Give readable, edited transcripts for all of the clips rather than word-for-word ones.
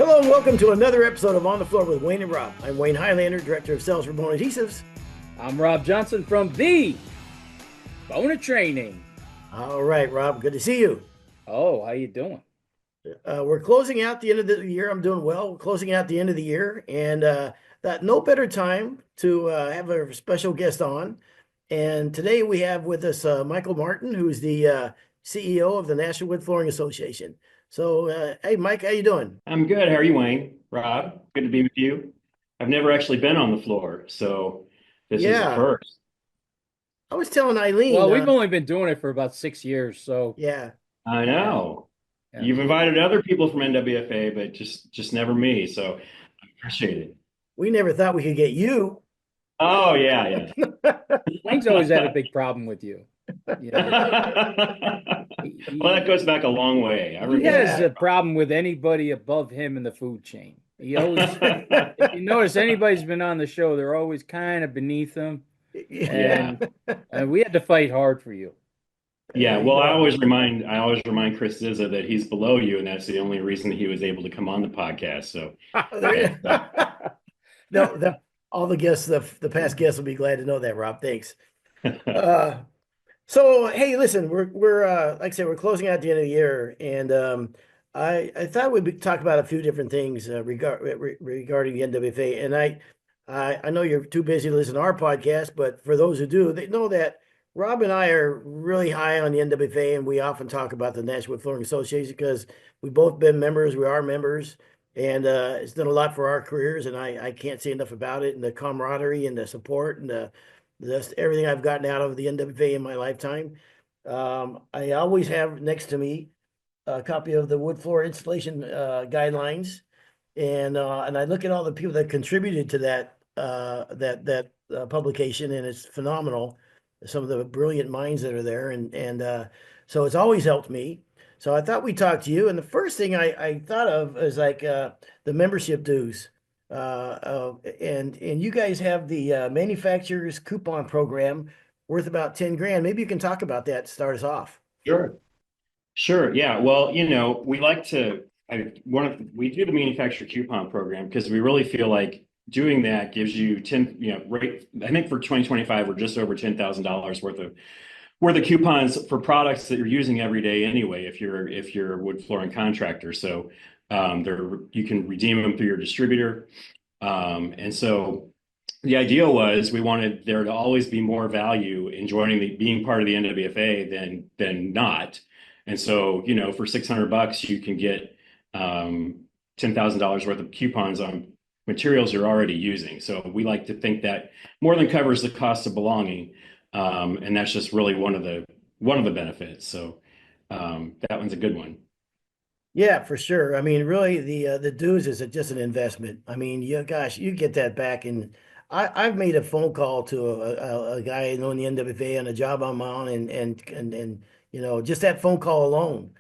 Hello and welcome to another episode of On the Floor with Wayne and Rob. I'm Wayne Highlander, Director of Sales for Bona Adhesives. I'm Rob Johnson from the Bona Training. All right, Rob, good to see you. Oh, how you doing? We're closing out the end of the year. I'm doing well. We're closing out the end of the year, and that no better time to have a special guest on. And today we have with us Michael Martin, who's the CEO of the National Wood Flooring Association. So, hey, Mike, how you doing? I'm good. How are you, Wayne? Rob, good to be with you. I've never actually been on the floor, so this is a Yeah, first. I was telling Eileen. Well, we've only been doing it for about 6 years, so Yeah. I know. Yeah. You've invited other people from NWFA, but just never me, so I appreciate it. We never thought we could get you. Oh, yeah. Wayne's always had a big problem with you. You know, Well, that goes back a long way. I he remember. has a problem with anybody above him in the food chain. He always, if you notice, anybody's been on the show, they're always kind of beneath him, Yeah. and we had to fight hard for you. Yeah, well, I always remind Chris Zizza that he's below you, and that's the only reason that he was able to come on the podcast. So No, all the guests, the past guests will be glad to know that, Rob. Thanks. So hey, listen, we're like I said, we're closing out the end of the year, and I thought we'd talk about a few different things regarding the NWFA. And I know you're too busy to listen to our podcast, but for those who do, they know that Rob and I are really high on the NWFA, and we often talk about the National Wood Flooring Association because we've both been members, we are members, and it's done a lot for our careers, and I can't say enough about it, and the camaraderie and the support and just everything I've gotten out of the NWFA in my lifetime. I always have next to me a copy of the wood floor installation guidelines, and I look at all the people that contributed to that publication, and it's phenomenal. Some of the brilliant minds that are there, and so it's always helped me. So I thought we'd talk to you, and the first thing I thought of is like the membership dues. And you guys have the manufacturer's coupon program worth about 10 grand. Maybe you can talk about that to start us off. Sure. Yeah. Well, we like to, we do the manufacturer coupon program because we really feel like doing that gives you 10, right. I think for 2025, we're just over $10,000 worth of coupons for products that you're using every day anyway, if you're a wood flooring contractor. So you can redeem them through your distributor. And so the idea was we wanted there to always be more value in being part of the NWFA than not. And so, for $600, you can get $10,000 worth of coupons on materials you're already using. So we like to think that more than covers the cost of belonging. And that's just really one of the benefits. So that one's a good one. Yeah, for sure. I mean, really, the dues is just an investment. I mean, you get that back. And I've made a phone call to a guy I know in the NWFA on a job I'm on, and just that phone call alone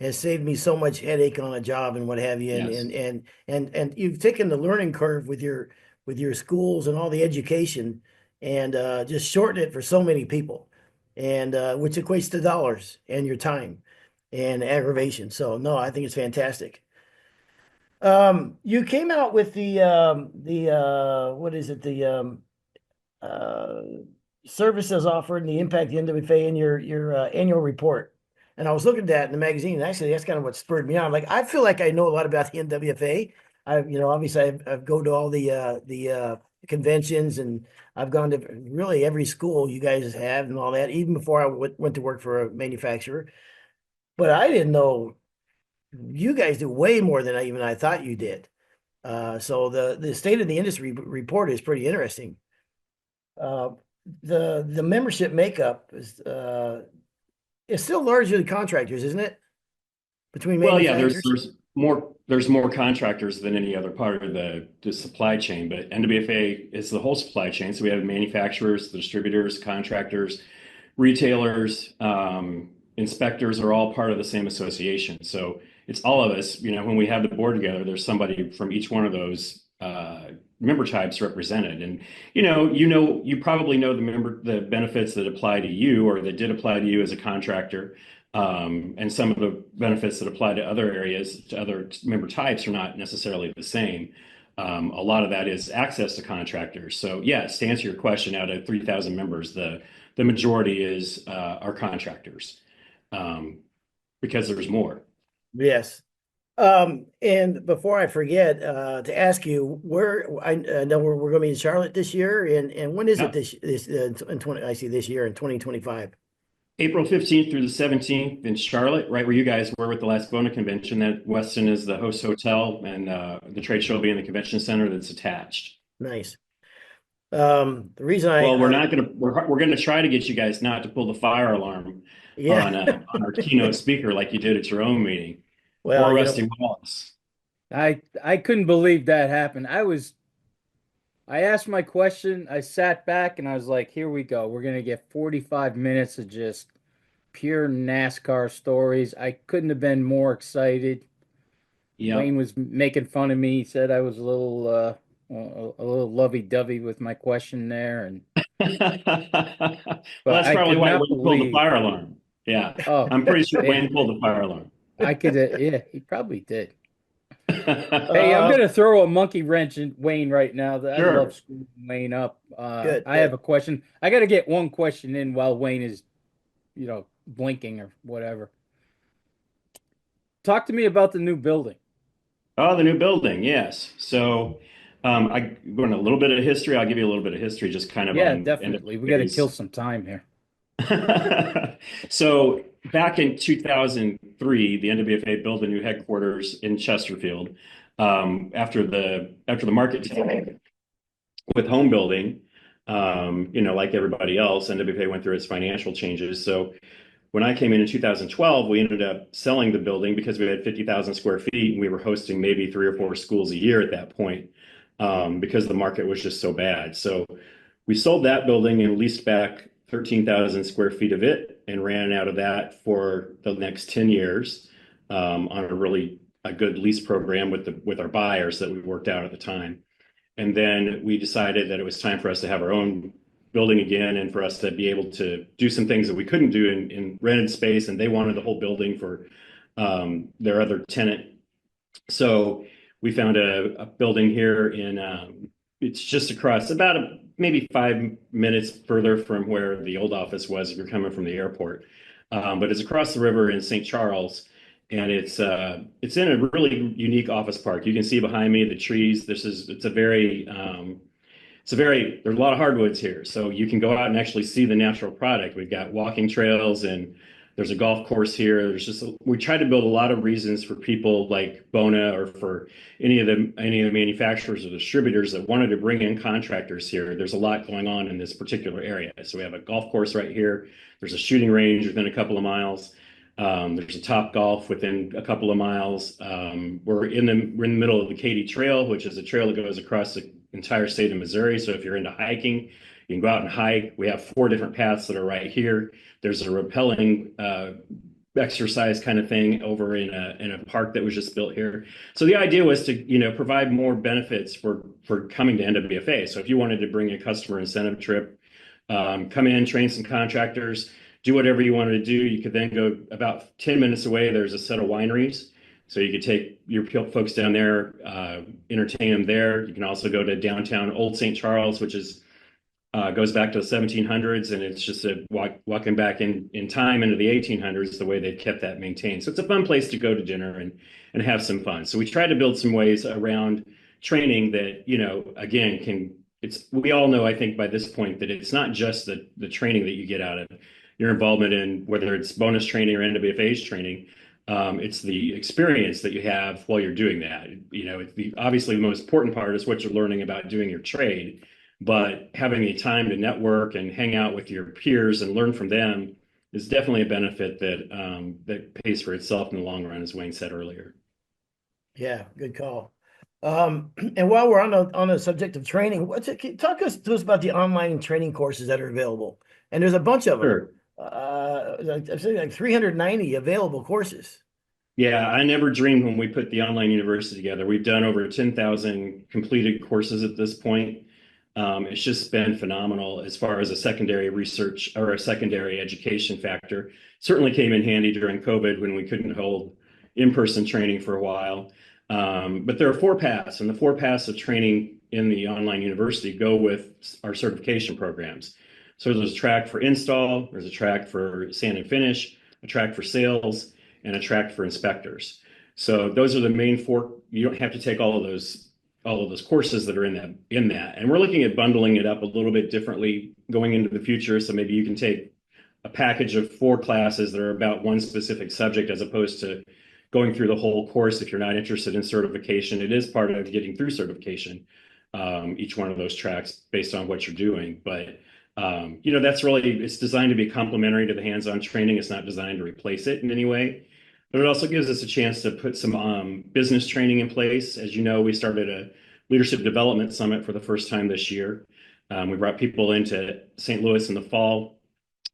has saved me so much headache on a job and what have you. Yes. And you've taken the learning curve with your schools and all the education, and just shorten it for so many people, and which equates to dollars and your time and aggravation. So no, I think it's fantastic. You came out with the what is it? The uh, services offered and the impact of the NWFA in your annual report. And I was looking at that in the magazine, and actually that's kind of what spurred me on. Like, I feel like I know a lot about the NWFA. Obviously I've go to all the conventions, and I've gone to really every school you guys have and all that, even before I went to work for a manufacturer. But I didn't know you guys do way more than I thought you did. So the state of the industry report is pretty interesting. Uh, the membership makeup is still largely contractors, isn't it? Between Well, yeah, manufacturers. there's more contractors than any other part of the supply chain, but NWFA is the whole supply chain. So we have manufacturers, the distributors, contractors, retailers, inspectors are all part of the same association. So it's all of us. When we have the board together, there's somebody from each one of those member types represented. And you probably know the benefits that apply to you or that did apply to you as a contractor. And some of the benefits that apply to other areas, to other member types, are not necessarily the same. A lot of that is access to contractors. So yes, to answer your question, out of 3,000 members, the majority is our contractors, um, because there's more. Yes. And before I forget, to ask you where I know we're going to be in Charlotte this year, and when is it Yeah. this in 20? I see this year in 2025. April 15th through the 17th in Charlotte, right where you guys were with the last Bona convention. That Weston is the host hotel, and the trade show will be in the convention center that's attached. Nice. The reason Well, we're gonna try to get you guys not to pull the fire alarm yeah, on our keynote speaker like you did at your own meeting. well, Poor Rusty Wallace. I couldn't believe that happened. I asked my question, I sat back and I was like, here we go. We're gonna get 45 minutes of just pure NASCAR stories. I couldn't have been more excited. Wayne Yep. was making fun of me. He said I was a little lovey-dovey with my question there, and Well, but that's I probably could why not Wayne pulled the believe. fire alarm. Yeah, Oh, I'm pretty sure yeah, Wayne pulled the fire alarm. I could. Yeah, he probably did. Hey, I'm uh, gonna throw a monkey wrench in Wayne right now. That I love Sure. screwing Wayne up. good, I have good. a question. I got to get one question in while Wayne is, blinking or whatever. Talk to me about the new building. Oh, the new building, yes. So, I went a little bit of history. I'll give you a little bit of history, just kind of Yeah, on definitely. We got to kill NWFA's. some time here. So, back in 2003, the NWFA built a new headquarters in Chesterfield. After the market with home building, like everybody else, NWFA went through its financial changes. So, when I came in 2012, we ended up selling the building because we had 50,000 square feet and we were hosting maybe 3 or 4 schools a year at that point, because the market was just so bad. So we sold that building and leased back 13,000 square feet of it and ran out of that for the next 10 years, on a good lease program with our buyers that we worked out at the time. And then we decided that it was time for us to have our own building again and for us to be able to do some things that we couldn't do in rented space. And they wanted the whole building for their other tenant. So we found a building here it's just across about maybe 5 minutes further from where the old office was if you're coming from the airport. But it's across the river in St. Charles. And it's in a really unique office park. You can see behind me the trees. There's a lot of hardwoods here. So you can go out and actually see the natural product. We've got walking trails and there's a golf course here. We try to build a lot of reasons for people like Bona or for any of the manufacturers or distributors that wanted to bring in contractors here. There's a lot going on in this particular area. So we have a golf course right here. There's a shooting range within a couple of miles. There's a Top Golf within a couple of miles. We're in the middle of the Katy Trail, which is a trail that goes across the entire state of Missouri. So if you're into hiking, you can go out and hike. We have 4 different paths that are right here. There's a rappelling exercise kind of thing over in a park that was just built here. So the idea was to provide more benefits for coming to NWFA. So if you wanted to bring a customer incentive trip, come in, train some contractors, do whatever you wanted to do. You could then go about 10 minutes away. There's a set of wineries. So you could take your folks down there, entertain them there. You can also go to downtown Old St. Charles, which goes back to the 1700s, and it's just walking back in time into the 1800s, the way they've kept that maintained. So it's a fun place to go to dinner and have some fun. So we try to build some ways around training that, again, we all know, I think by this point, that it's not just the training that you get out of your involvement in, whether it's bonus training or NWFA's training. It's the experience that you have while you're doing that. Obviously the most important part is what you're learning about doing your trade, but having the time to network and hang out with your peers and learn from them is definitely a benefit that pays for itself in the long run, as Wayne said earlier. Yeah, good call. And while we're on the subject of training, talk to us about the online training courses that are available. And there's a bunch of them. Sure. I'm saying like 390 available courses. Yeah, I never dreamed when we put the online university together. We've done over 10,000 completed courses at this point. It's just been phenomenal as far as a secondary research or a secondary education factor. Certainly came in handy during COVID when we couldn't hold in-person training for a while. But there are 4 paths, and the 4 paths of training in the online university go with our certification programs. So there's a track for install, there's a track for sand and finish, a track for sales, and a track for inspectors. So those are the main 4. You don't have to take all of those courses that are in that. And we're looking at bundling it up a little bit differently going into the future. So maybe you can take a package of 4 classes that are about one specific subject as opposed to going through the whole course if you're not interested in certification. It is part of getting through certification, each one of those tracks based on what you're doing. But that's really, it's designed to be complementary to the hands-on training. It's not designed to replace it in any way. But it also gives us a chance to put some business training in place. As you know, we started a leadership development summit for the first time this year. We brought people into St. Louis in the fall,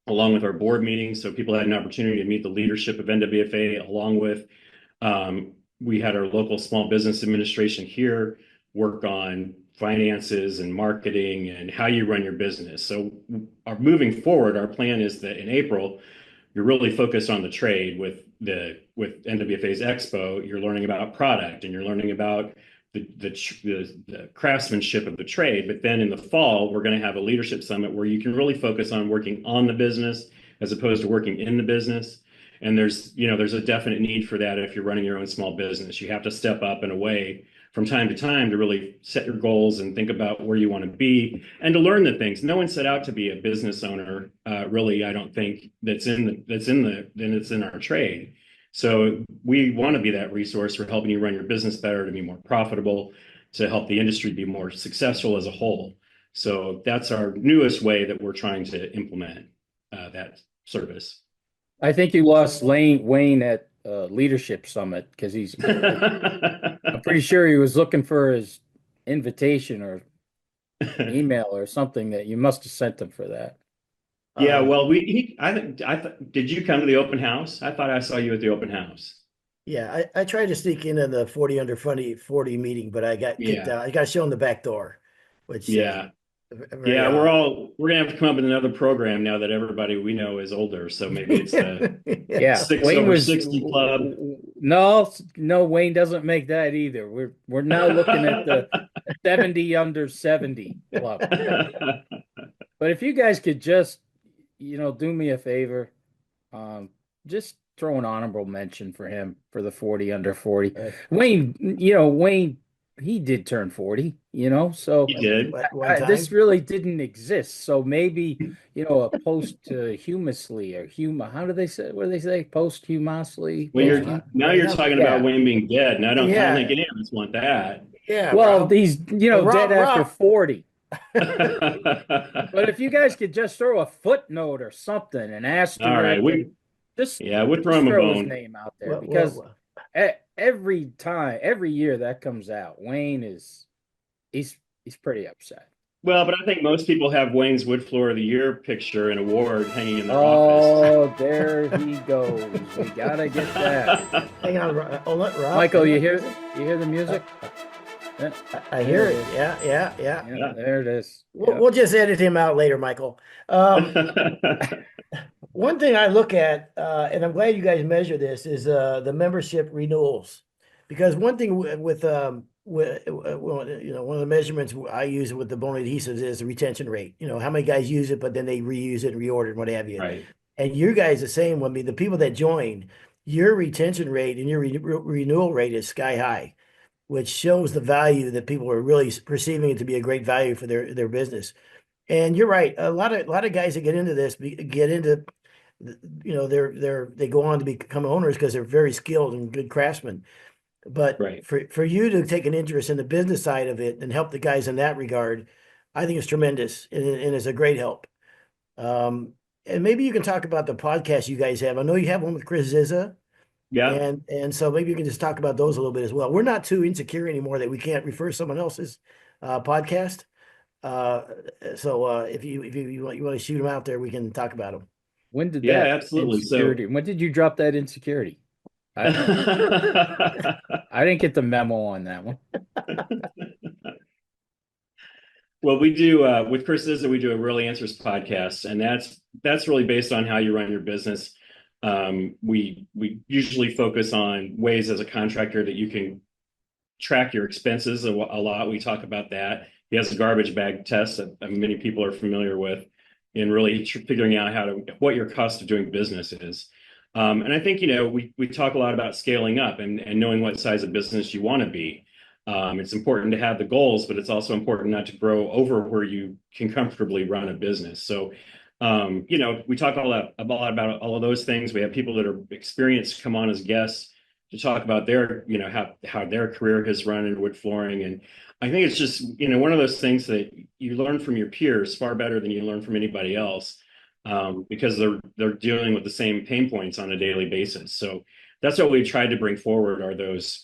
along with our board meetings. So people had an opportunity to meet the leadership of NWFA, along with we had our local small business administration here work on finances and marketing and how you run your business. So moving forward, our plan is that in April, you're really focused on the trade with NWFA's Expo. You're learning about product and you're learning about the craftsmanship of the trade. But then in the fall, we're going to have a leadership summit where you can really focus on working on the business as opposed to working in the business. And there's a definite need for that if you're running your own small business. You have to step up in a way from time to time to really set your goals and think about where you want to be and to learn the things. No one set out to be a business owner, really. I don't think that's in our trade. So we want to be that resource for helping you run your business better, to be more profitable, to help the industry be more successful as a whole. So that's our newest way that we're trying to implement that service. I think you lost Wayne at Leadership Summit because I'm pretty sure he was looking for his invitation or email or something that you must have sent him for that. Yeah, well, did you come to the open house? I thought I saw you at the open house. Yeah, I tried to sneak into the 40 under 40 meeting, but I got kicked Yeah, out. I got shown the back door, which yeah, very yeah. odd. We're gonna have to come up with another program now that everybody we know is older. So maybe it's the Yeah, 6 Wayne over was 60 club. no, Wayne doesn't make that either. We're now looking at the 70 under 70 club. But if you guys could just, do me a favor, just throw an honorable mention for him for the 40 under 40. Wayne, he did turn 40, so He did. At one this time. really didn't exist. So maybe, a posthumously or how do they say, what do they say? Posthumously? Well, you're talking about Yeah. Wayne being dead, and I don't Yeah, think any of us want that. yeah, Well, Rob. he's, dead after 40. But if you guys could just throw a footnote or something, an All asterisk, right, and just we'll throw him a throw his bone. name out there Well, because well, every year that comes out, Wayne he's pretty upset. Well, but I think most people have Wayne's Wood Floor of the Year picture and award hanging in their Oh, there he goes. We gotta get that. hang on, Rob. Michael, you hear the music? Yeah, I hear there it. is. Yeah. Yeah, there it is. We'll just edit him out later, Michael. office. One thing I look at, and I'm glad you guys measure this, is the membership renewals. Because one thing with one of the measurements I use with the Bona adhesives is the retention rate. How many guys use it, but then they reuse it and reorder and what have you. Right. And you guys the same. I mean, the people that join, your retention rate and your renewal rate is sky high, which shows the value that people are really perceiving it to be a great value for their business. And you're right. A lot of guys that get into this get into, they go on to become owners because they're very skilled and good craftsmen. But Right. for you to take an interest in the business side of it and help the guys in that regard, I think it's tremendous and it's a great help. And maybe you can talk about the podcast you guys have. I know you have one with Chris Zizza. Yeah. And so maybe you can just talk about those a little bit as well. We're not too insecure anymore that we can't refer to someone else's podcast. So if you want to shoot them out there, we can talk about them. When did Yeah, that absolutely. insecurity? When did you drop that insecurity? I didn't get the memo on that one. Well, we do with Chris Izza, we do a Really Answers podcast, and that's really based on how you run your business. We usually focus on ways as a contractor that you can track your expenses a lot. We talk about that. He has a garbage bag test that many people are familiar with, in really figuring out what your cost of doing business is. And I think we talk a lot about scaling up and knowing what size of business you want to be. It's important to have the goals, but it's also important not to grow over where you can comfortably run a business. So, we talk a lot about all of those things. We have people that are experienced come on as guests to talk about their, how their career has run in wood flooring. And I think it's just, one of those things that you learn from your peers far better than you learn from anybody else, because they're dealing with the same pain points on a daily basis. So that's what we tried to bring forward are those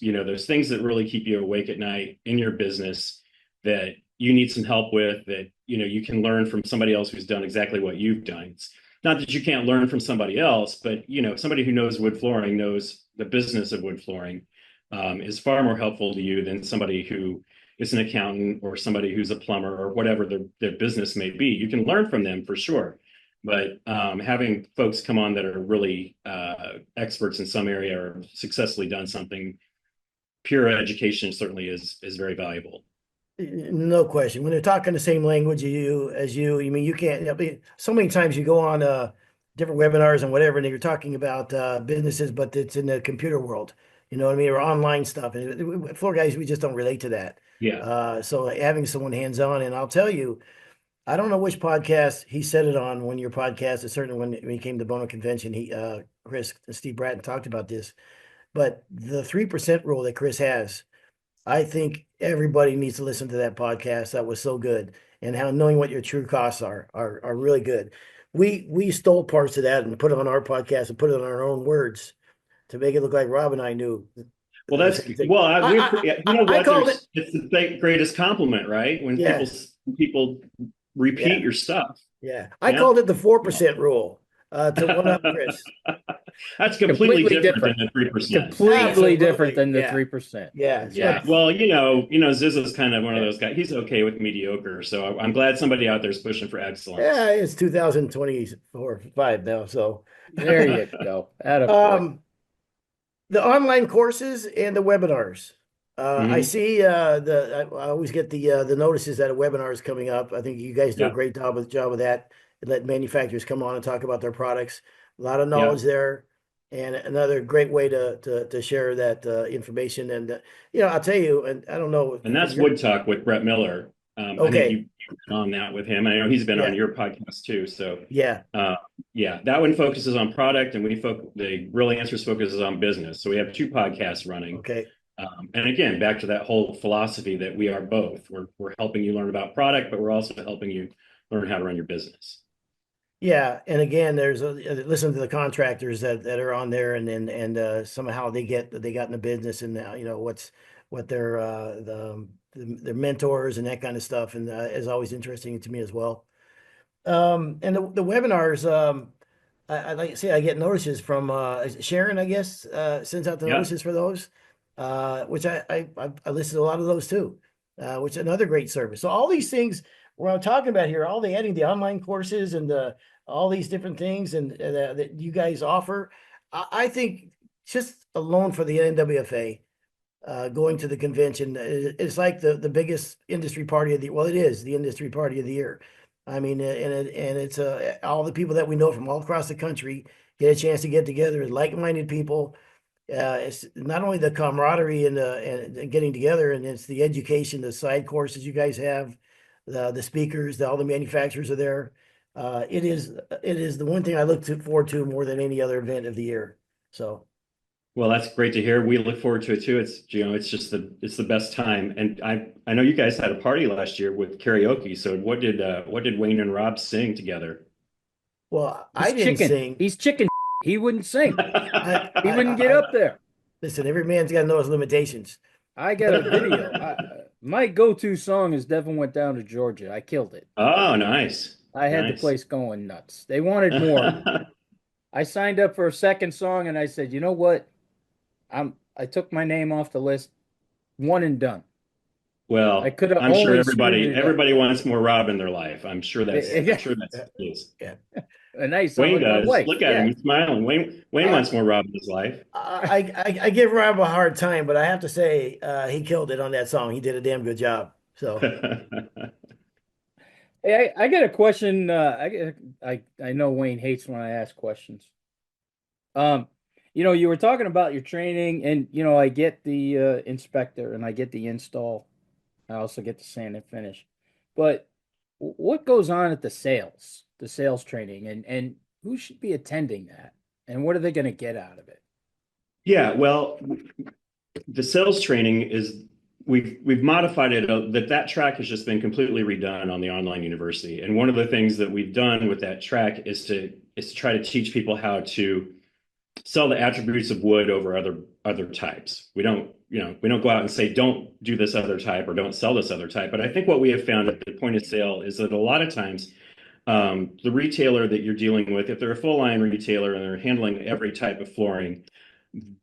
things that really keep you awake at night in your business that you need some help with, that, you can learn from somebody else who's done exactly what you've done. It's not that you can't learn from somebody else, but, somebody who knows wood flooring, knows the business of wood flooring, is far more helpful to you than somebody who is an accountant or somebody who's a plumber or whatever their business may be. You can learn from them for sure. But having folks come on that are really experts in some area or successfully done something, pure education certainly is very valuable. No question. When they're talking the same language as you, I mean, you can't, so many times you go on different webinars and whatever, and you're talking about businesses, but it's in the computer world, you know what I mean, or online stuff. And floor guys, we just don't relate to that. Yeah. So having someone hands-on, and I'll tell you, I don't know which podcast he said it on when your podcast is certainly when he came to Bona Convention, Chris Steve Bratton talked about this, but the 3% rule that Chris has, I think everybody needs to listen to that podcast. That was so good. And how knowing what your true costs are really good. We stole parts of that and put it on our podcast and put it on our own words to make it look like Rob and I knew Well, the that's same thing. well. I called it. It's the greatest compliment, right? When Yeah, people yeah, repeat your stuff. yeah. I Yeah. called it the 4% rule to one up Chris. That's completely Completely different than different. the 3%. Completely different Absolutely. than the Yeah. 3%. Yeah. Yeah. But Well, Zizza's kind of one of those guys. He's okay with mediocre. So I'm glad somebody out there is pushing for yeah, excellence. it's 2024, 5 now. So There you go. Attaboy. um the online courses and the webinars. I Hmm. see I always get the notices that a webinar is coming up. I think you guys do a Yeah. great job of that. Let manufacturers come on and talk about their products. A lot of Yeah. knowledge there, and another great way to share that information. And I'll tell you, and I don't know And from that's your Wood Talk with Brett Miller. I think okay, you've been on that with him. I know he's been on yeah, your podcast too. So, yeah, uh, yeah, that one focuses on product, and the Really Answers focuses on business. So we have two podcasts running. okay. And again, back to that whole philosophy that we are both. We're helping you learn about product, but we're also helping you learn how to run your business. Yeah, and again, there's listen to the contractors that are on there, and somehow they got in the business, and what their their mentors and that kind of stuff, and is always interesting to me as well. And the webinars, I like to say I get notices from is it Sharon, I guess, sends out the Yeah. notices for those, which I listed a lot of those too, which is another great service. So all these things we're talking about here, all the adding the online courses and all these different things and that you guys offer, I think just alone for the NWFA. Going to the convention is like the biggest industry party of the well, it is the industry party of the year. I mean, and it's all the people that we know from all across the country get a chance to get together as like-minded people. It's not only the camaraderie and getting together, and it's the education, the side courses you guys have, the speakers, all the manufacturers are there. It is the one thing I look forward to more than any other event of the year. So. Well, that's great to hear. We look forward to it too. It's just it's the best time. And I know you guys had a party last year with karaoke. So what did Wayne and Rob sing together? Well, I He's didn't chicken. sing. He's chicken. He wouldn't sing. I, He I, wouldn't get I, up there. listen, every man's got to know his limitations. I got a video. My go-to song is Devin Went Down to Georgia. I killed it. Oh, nice. I had the Nice. place going nuts. They wanted more. I signed up for a second song and I said, you know what? I took my name off the list. One and done. I Well, could have I'm sure only screwed it up. everybody wants more Rob in their life. I'm sure that's Yeah. the case. Yeah. And now you sound Wayne like my does. wife. Look at him, Yeah. he's smiling. Wayne I, wants more Rob in his life. I give Rob a hard time, but I have to say he killed it on that song. He did a damn good job. So Hey, I got a question. I know Wayne hates when I ask questions. Um, you were talking about your training, and I get the inspector and I get the install. I also get the sand and finish. But what goes on at the sales training, and who should be attending that, and what are they going to get out of it? Yeah, well, the sales training is we've modified it that track has just been completely redone on the online university. And one of the things that we've done with that track is to try to teach people how to sell the attributes of wood over other types. We don't go out and say don't do this other type or don't sell this other type. But I think what we have found at the point of sale is that a lot of times the retailer that you're dealing with, if they're a full line retailer and they're handling every type of flooring,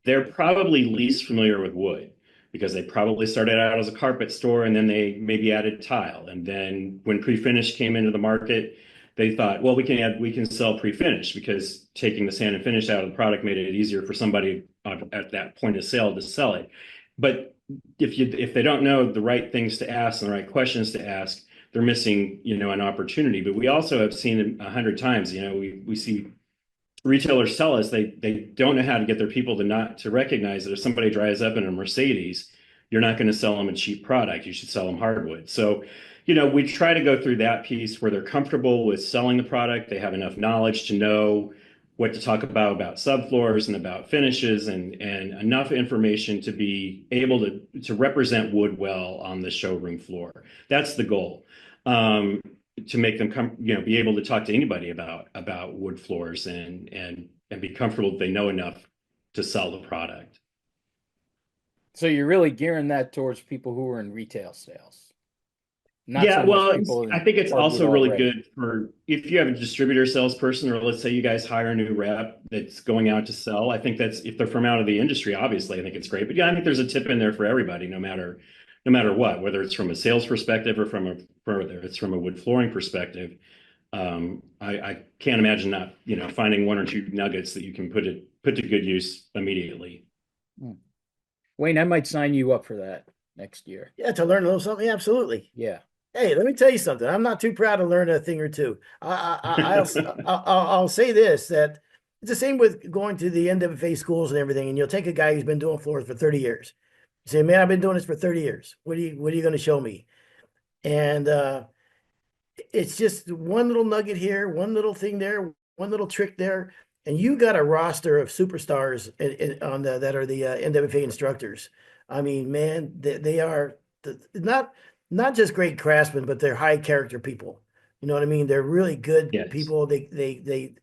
they're probably least familiar with wood because they probably started out as a carpet store and then they maybe added tile. And then when pre-finish came into the market, they thought, well, we can sell pre-finish because taking the sand and finish out of the product made it easier for somebody at that point of sale to sell it. But if they don't know the right things to ask and the right questions to ask, they're missing, an opportunity. But we also have seen it 100 times. We see retailers tell us they don't know how to get their people to recognize that if somebody drives up in a Mercedes, you're not going to sell them a cheap product. You should sell them hardwood. So, we try to go through that piece where they're comfortable with selling the product. They have enough knowledge to know what to talk about subfloors and about finishes and enough information to be able to represent wood well on the showroom floor. That's the goal. To make them be able to talk to anybody about wood floors and be comfortable that they know enough to sell the product. So you're really gearing that towards people who are in retail sales, not Yeah, so much well, people I in think it's hardwood also really already. good for if you have a distributor salesperson, or let's say you guys hire a new rep that's going out to sell. I think that's if they're from out of the industry, obviously, I think it's great. But yeah, I think there's a tip in there for everybody, no matter what, whether it's from a sales perspective or whether it's from a wood flooring perspective. I can't imagine not, finding one or two nuggets that you can put to good use immediately. Hmm. Wayne, I might sign you up for that next year. yeah, to learn a little something, absolutely. Yeah. Hey, let me tell you something. I'm not too proud to learn a thing or two. I'll say this that it's the same with going to the NWFA schools and everything. And you'll take a guy who's been doing floors for 30 years. You say, man, I've been doing this for 30 years. What are you going to show me? And it's just one little nugget here, one little thing there, one little trick there, and you got a roster of superstars that are the NWFA instructors. I mean, man, they are not just great craftsmen, but they're high character people. You know what I mean? They're really good Yes. people. They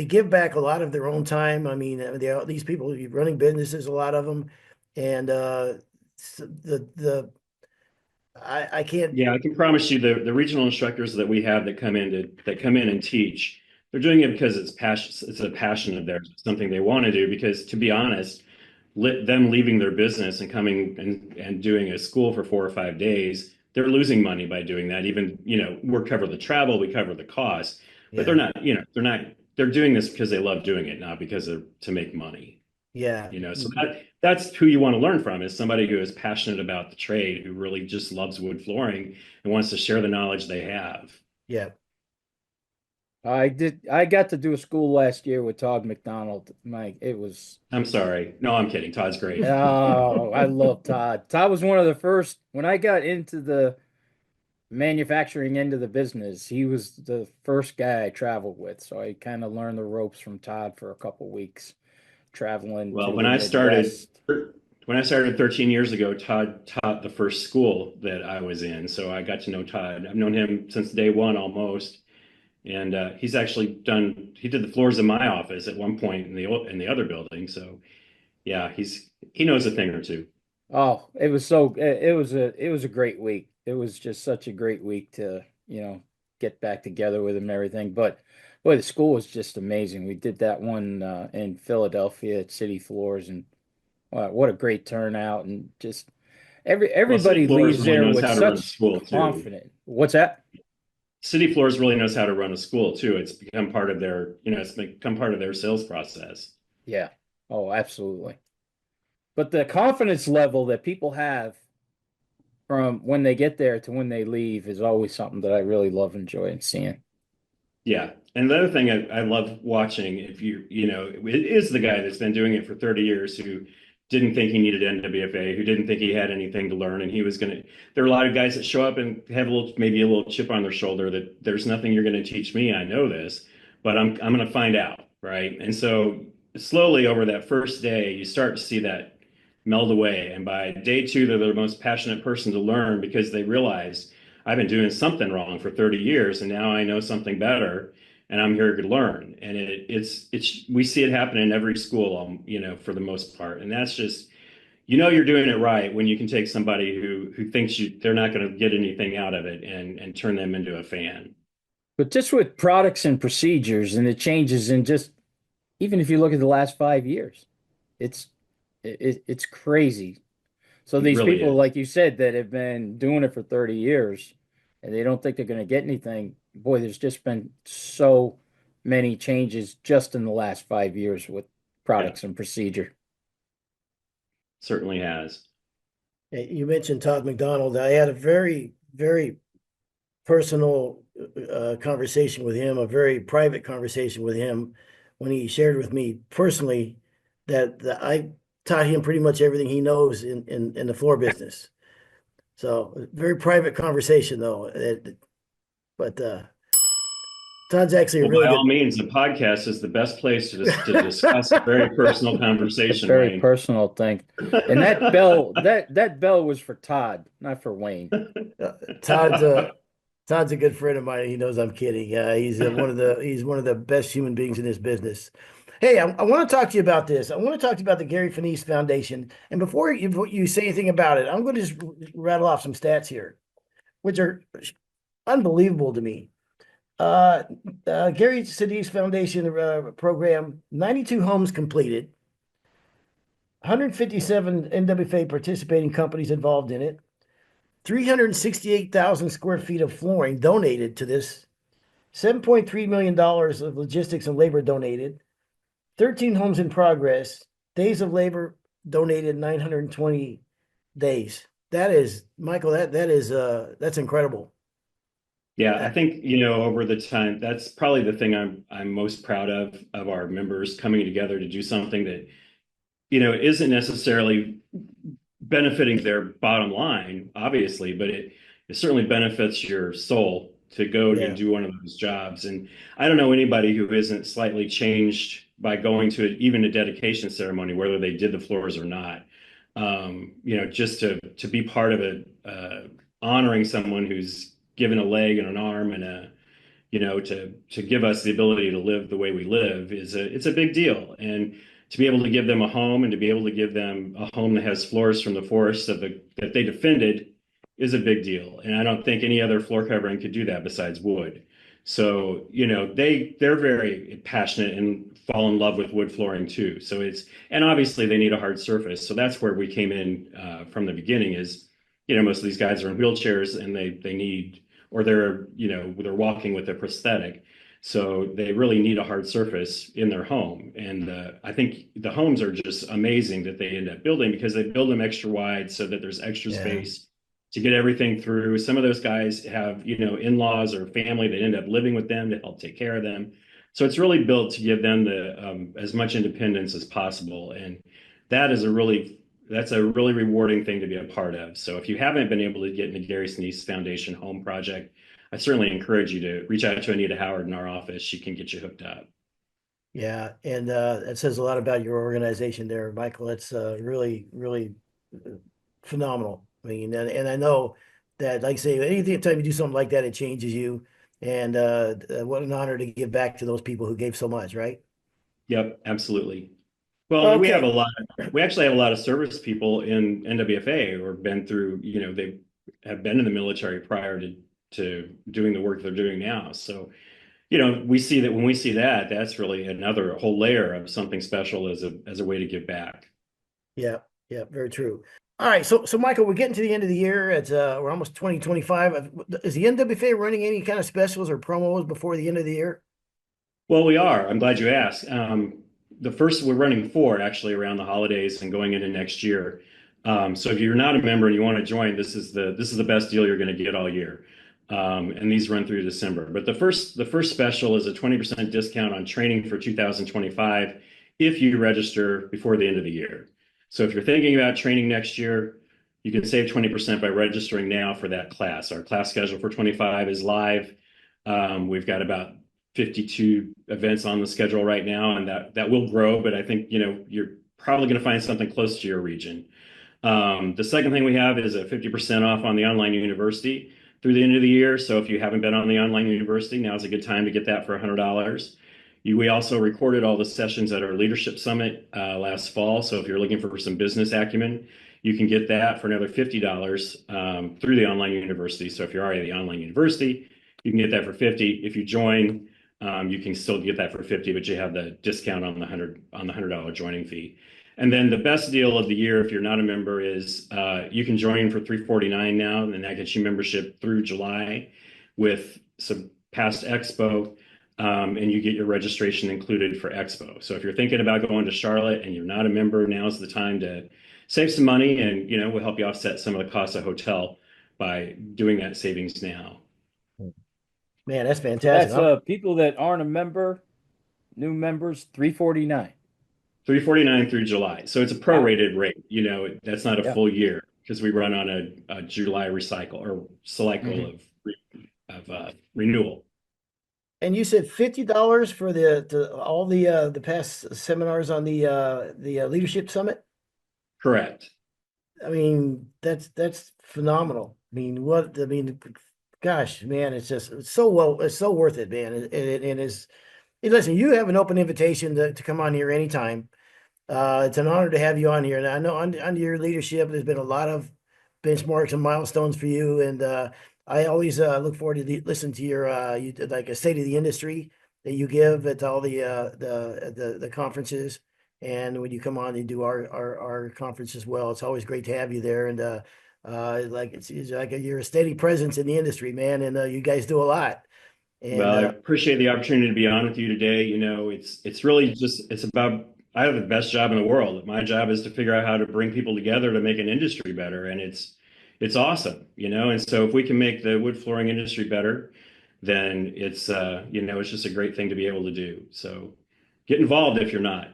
give back a lot of their own time. I mean, these people running businesses, a lot of them, and the I can't. Yeah, I can promise you the regional instructors that we have that come in and teach, they're doing it because it's a passion of theirs, it's something they want to do. Because to be honest, them leaving their business and coming and doing a school for 4 or 5 days, they're losing money by doing that. Even, we cover the travel, we cover the cost, but Yeah, they're doing this because they love doing it, not because of to make money. yeah. So that's who you want to learn from is somebody who is passionate about the trade, who really just loves wood flooring and wants to share the knowledge they have. Yeah. I got to do a school last year with Todd McDonald. Mike, it was I'm sorry. No, I'm kidding. Todd's great. oh, I love Todd. Todd was one of the first when I got into the manufacturing end of the business. He was the first guy I traveled with, so I kind of learned the ropes from Todd for a couple weeks traveling Well, to the Midwest. when I started 13 years ago, Todd taught the first school that I was in. So I got to know Todd. I've known him since day one almost. And he did the floors in my office at one point in the other building. So yeah, he knows a thing or two. Oh, it was a great week. It was just such a great week to, get back together with him and everything. But boy, the school was just amazing. We did that one in Philadelphia at City Floors, and what a great turnout, and just Well, City Everybody Floors leaves really there knows with how to run a such school too. confidence. What's that? City Floors really knows how to run a school too. It's become part of their, it's become part of their sales process. Yeah. Oh, absolutely. But the confidence level that people have from when they get there to when they leave is always something that I really love enjoying seeing. Yeah. And the other thing I love watching, if it is the guy that's been doing it for 30 years who didn't think he needed NWFA, who didn't think he had anything to learn. And he was going to, there are a lot of guys that show up and have maybe a little chip on their shoulder that there's nothing you're going to teach me. I know this, but I'm going to find out. Right. And so slowly over that first day, you start to see that meld away. And by day two, they're the most passionate person to learn because they realize I've been doing something wrong for 30 years and now I know something better and I'm here to learn. And it's we see it happen in every school, for the most part. And that's just, you're doing it right when you can take somebody who thinks they're not going to get anything out of it and turn them into a fan. But just with products and procedures and the changes in just even if you look at the last 5 years, it's it's crazy. So It these really people, is. like you said, that have been doing it for 30 years and they don't think they're going to get anything. Boy, there's just been so many changes just in the last 5 years with Yeah, products and procedure. certainly has. You mentioned Todd McDonald. I had a very, very personal conversation with him, a very private conversation with him when he shared with me personally that I taught him pretty much everything he knows in the floor business. So very private conversation though. But Todd's actually a Well, really by all good. means, the podcast is the best place to discuss a very personal A conversation, very Wayne. personal thing. And that bell was for Todd, not for Wayne. Uh, Todd's Todd's a good friend of mine. He knows I'm kidding. He's he's one of the best human beings in this business. Hey, I want to talk to you about this. I want to talk to you about the Gary Finis Foundation. And before you say anything about it, I'm going to just rattle off some stats here, which are unbelievable to me. Uh, Gary Finis Foundation program, 92 homes completed, 157 NWFA participating companies involved in it, 368,000 square feet of flooring donated to this, $7.3 million of logistics and labor donated, 13 homes in progress, days of labor donated 920 days. That is, Michael, that is that's incredible. Yeah, I Uh, think, over the time, that's probably the thing I'm most proud of our members coming together to do something that, isn't necessarily benefiting their bottom line, obviously, but it certainly benefits your soul to go to yeah, do one of those jobs. And I don't know anybody who isn't slightly changed by going to even a dedication ceremony, whether they did the floors or not. Just to be part of it, honoring someone who's given a leg and an arm and to give us the ability to live the way we live it's a big deal. And to be able to give them a home and to be able to give them a home that has floors from the forest that they defended is a big deal. And I don't think any other floor covering could do that besides wood. So, they're very passionate and fall in love with wood flooring too. So and obviously they need a hard surface. So that's where we came in from the beginning is, most of these guys are in wheelchairs and they need, or they're walking with a prosthetic. So they really need a hard surface in their home. And I think the homes are just amazing that they end up building because they build them extra wide so that there's extra yeah, space to get everything through. Some of those guys have, in-laws or family that end up living with them to help take care of them. So it's really built to give them as much independence as possible. And that is that's a really rewarding thing to be a part of. So if you haven't been able to get in the Gary Sinise Foundation Home Project, I certainly encourage you to reach out to Anita Howard in our office. She can get you hooked up. yeah, and that says a lot about your organization there, Michael. It's really, really uh, phenomenal. I mean, and I know that, like I say, anytime you do something like that, it changes you. And what an honor to give back to those people who gave so much, right? Yep, absolutely. Well, and Okay. we actually have a lot of service people in NWFA who have been through, they have been in the military prior to doing the work they're doing now. So, we see that when we see that, that's really another whole layer of something special as a way to give back. Yeah, yeah, very true. All right, so Michael, we're getting to the end of the year. It's we're almost 2025. Is the NWFA running any kind of specials or promos before the end of the year? Well, we are. I'm glad you asked. The first, we're running four actually around the holidays and going into next year. So if you're not a member and you want to join, this is the best deal you're going to get all year. And these run through December. But the first special is a 20% discount on training for 2025 if you register before the end of the year. So if you're thinking about training next year, you can save 20% by registering now for that class. Our class schedule for 25 is live. We've got about 52 events on the schedule right now, and that will grow, but I think, you're probably going to find something close to your region. The second thing we have is a 50% off on the online university through the end of the year. So if you haven't been on the online university, now is a good time to get that for $100. We also recorded all the sessions at our leadership summit last fall. So if you're looking for some business acumen, you can get that for another $50 through the online university. So if you're already at the online university, you can get that for 50. If you join, you can still get that for 50, but you have the discount on the $100 joining fee. And then the best deal of the year, if you're not a member, is you can join for $349 now, and that gets you membership through July with some past Expo, and you get your registration included for Expo. So if you're thinking about going to Charlotte and you're not a member, now's the time to save some money, and we'll help you offset some of the cost of hotel by doing that savings now. Man, that's So fantastic. that's people that aren't a member, new members, 349. $349 through July. So it's a Wow. prorated rate. That's not a Yeah. full year because we run on a July recycle or cycle of renewal. And you said $50 for all the past seminars on the leadership summit? Correct. I mean, that's phenomenal. Gosh, man, it's so it's so worth it, man. And it's hey, listen, you have an open invitation to come on here anytime. It's an honor to have you on here. And I know under your leadership, there's been a lot of benchmarks and milestones for you. And I always look forward to listen to your like a state of the industry that you give at all the conferences. And when you come on and do our conference as well, it's always great to have you there. And like it's like you're a steady presence in the industry, man. And you guys do a lot. And Well, I appreciate the opportunity to be on with you today. It's really just it's about I have the best job in the world. My job is to figure out how to bring people together to make an industry better, and it's awesome. And so if we can make the wood flooring industry better, then it's just a great thing to be able to do. So get involved if you're not.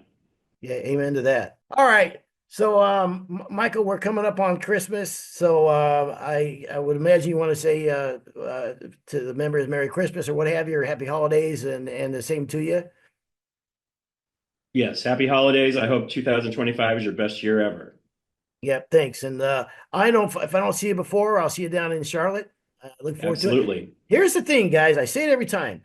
yeah, amen to that. All right. So, Michael, we're coming up on Christmas. So, I would imagine you want to say to the members Merry Christmas or what have you, or Happy Holidays, and the same to you. Yes, happy holidays. I hope 2025 is your best year ever. Yeah, thanks. And I don't if I don't see you before, I'll see you down in Charlotte. I look forward to it. Absolutely. Here's the thing, guys. I say it every time.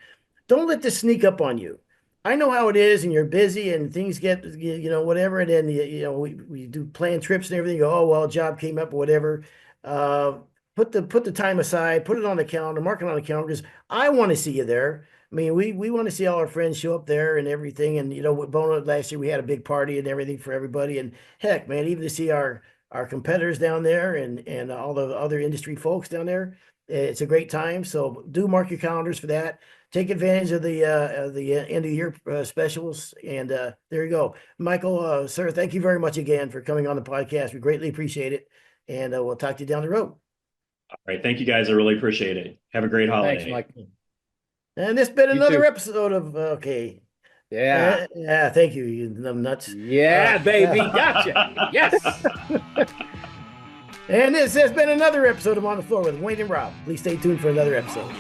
Don't let this sneak up on you. I know how it is, and you're busy, and things get, whatever. And then, we do plan trips and everything. You go, oh, well, job came up or whatever. Uh, put the time aside, put it on the calendar, mark it on the calendar, because I want to see you there. I mean, we want to see all our friends show up there and everything. And, with Bona last year, we had a big party and everything for everybody. And heck, man, even to see our competitors down there and all the other industry folks down there, it's a great time. So do mark your calendars for that. Take advantage of the end of year specials. And there you go. Michael, sir, thank you very much again for coming on the podcast. We greatly appreciate it. And we'll talk to you down the road. All right. Thank you guys. I really appreciate it. Have a great holiday. Thanks, Mike. And this been You another too. episode of okay. Yeah. Yeah, thank you, you nuts. Yeah, baby. Gotcha. Yes. And this has been another episode of On the Floor with Wayne and Rob. Please stay tuned for another episode.